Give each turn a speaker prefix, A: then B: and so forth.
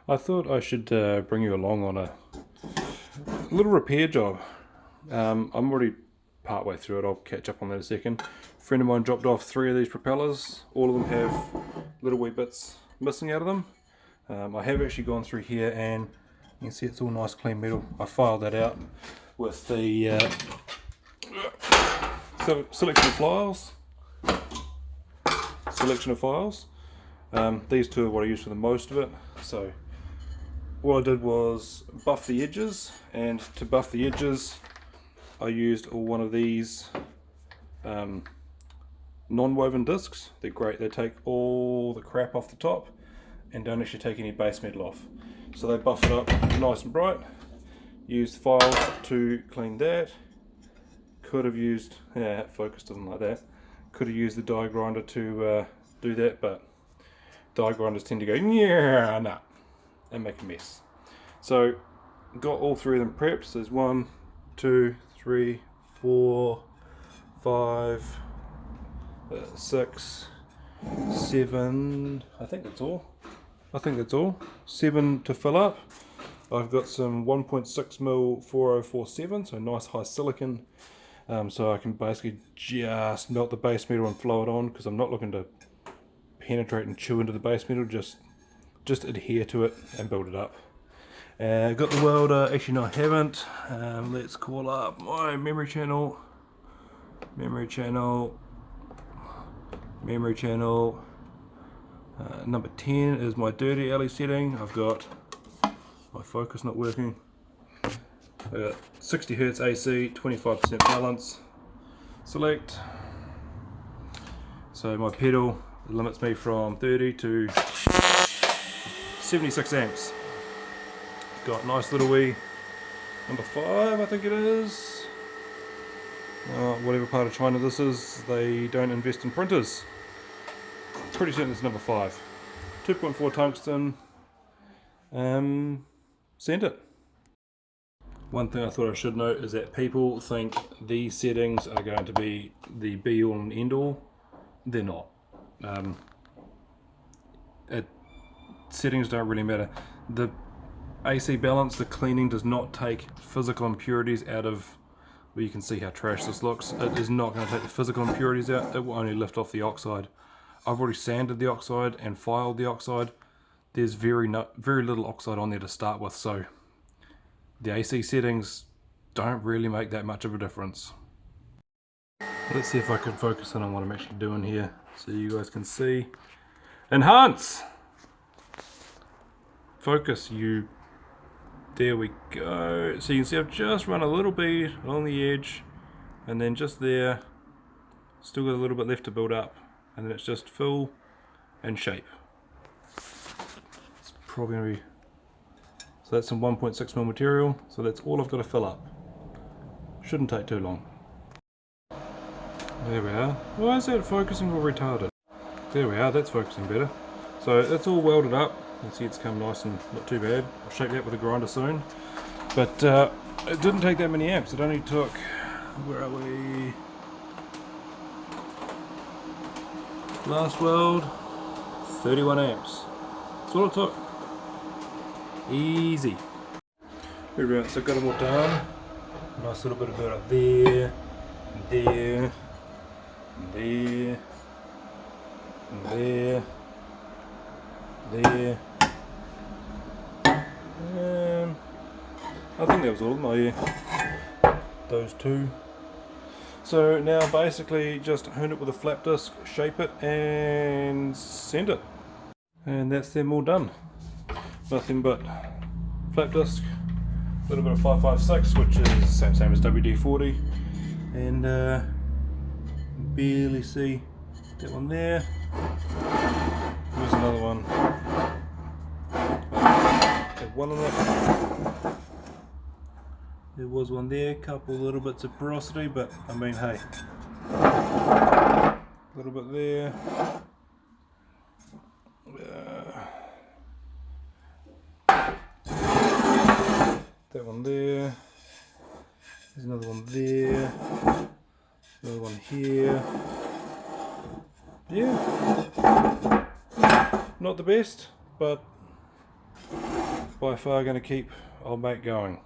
A: I thought I should bring you along on a little repair job. I'm already part way through it, I'll catch up on that in a second. A friend of mine dropped off 3 of these propellers. All of them have little wee bits missing out of them. I have actually gone through here and you can see it's all nice clean metal. I filed that out with the selection of files. These two are what I use for the most of it. So what I did was buff the edges, and to buff the edges I used one of these non-woven discs. They're great, they take all the crap off the top and don't actually take any base metal off. So they buff it up nice and bright. Used files to clean that. Could have used, focus doesn't like that. Could have used the die grinder to do that, but die grinders tend to go, nah, and make a mess. So got all 3 of them prepped. So there's 1, 2, 3, 4, 5, 6, 7. I think that's all. 7 to fill up. I've got some 1.6mm 4047, so nice high silicon. So I can basically just melt the base metal and flow it on, because I'm not looking to penetrate and chew into the base metal, just adhere to it and build it up. Got the welder, actually no I haven't. Let's call up my memory channel. Number 10 is my dirty alley setting. I've got my focus not working. I got 60 Hz AC, 25% balance. Select. So my pedal limits me from 30 to 76 amps. Got nice little wee number 5, I think it is. Whatever part of China this is, they don't invest in printers. Pretty certain it's number 5. 2.4 tungsten. Send it. One thing I thought I should note is that people think these settings are going to be the be all and end all. They're not. Settings don't really matter. The AC balance, the cleaning does not take physical impurities out of, well, you can see how trash this looks. It is not going to take the physical impurities out, it will only lift off the oxide. I've already sanded the oxide and filed the oxide. There's very little oxide on there to start with, so the AC settings don't really make that much of a difference. Let's see if I can focus in on what I'm actually doing here so you guys can see. Enhance! Focus, you. There we go. So you can see I've just run a little bead along the edge, and then just there, still got a little bit left to build up, and then it's just fill and shape. It's probably going to be, so that's some 1.6mm material, so that's all I've got to fill up. Shouldn't take too long. There we are. Why is that focusing all retarded? There we are, that's focusing better. So it's all welded up. You can see it's come nice and not too bad. I'll shape that with a grinder soon. But it didn't take that many amps. It only took, where are we? Last weld, 31 amps. That's all it took. Easy. There we go, so I've got them all done. Nice little bit of build up there, there, there, there, there. I think that was all of them. Oh yeah, those 2. So now basically just hone it with a flap disc, shape it and send it. And that's them all done. Nothing but flap disc, a little bit of 556, which is same as WD-40, and barely see that one there. There's another one. Have one on it. There was one there, couple little bits of porosity, but I mean, hey, a little bit there. That one there. There's another one there. Another one here. Yeah. Not the best, but by far going to keep old mate going.